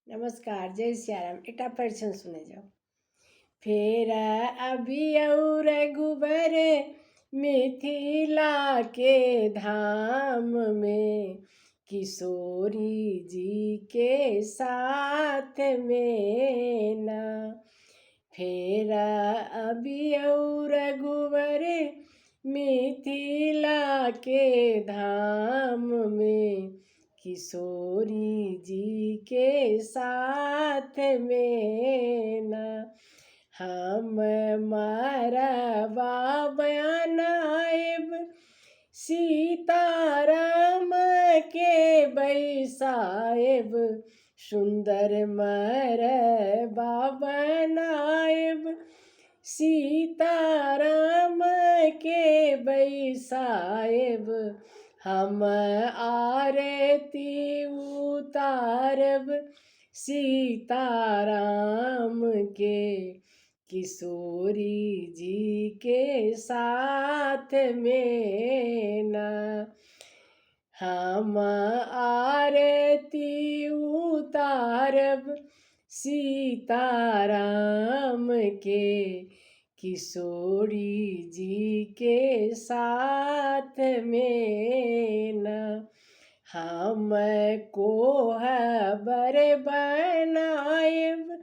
नमस्कार, जय सियाराम। एकटा परिछन सुने जाओ। फेर अभी और गुबर मिथिला के धाम में किशोरी जी के साथ में ना। फेर अभी और गुबर मिथिला के धाम में किशोरी जी के साथ में ना। हम मरवा बनाएब सीताराम के बैसाएब, सुंदर मरवा बनाएब सीताराम के बैसाएब। हम आरती उतारब सीताराम के किशोरी जी के साथ में ना। हम आरती उतारब सीताराम के किशोरी जी के साथ में ना। हम कोहबर बनाएब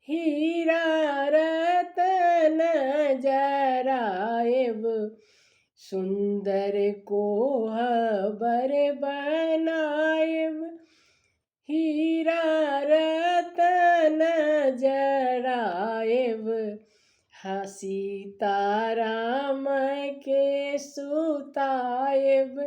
हीरा रतन जराएब, सुंदर कोहबर बनाएब हीरा रतन जराएब। सीताराम के सुताएब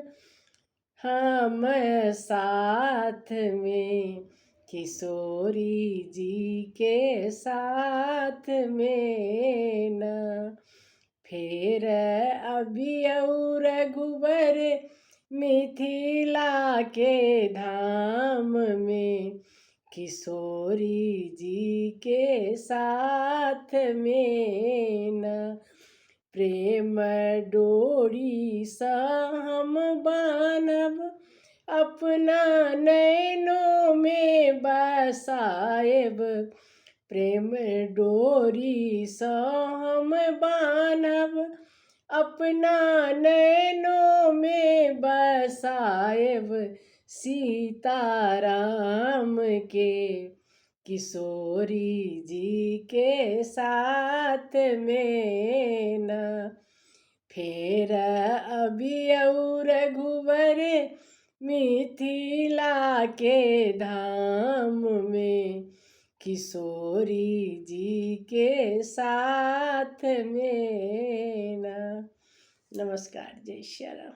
हम साथ में किशोरी जी के साथ में ना। फेर अभी और गुबर मिथिला के धाम में किशोरी जी के साथ में ना। प्रेम डोरी सा हम बानब अपना नैनों में बसाएब, प्रेम डोरी सा हम बानब अपना नैनों में बसाएब सीताराम के किशोरी जी के साथ में ना। फेर अभी और गुबर मिथिला के धाम में किशोरी जी के साथ में ना। नमस्कार, जय श्री राम।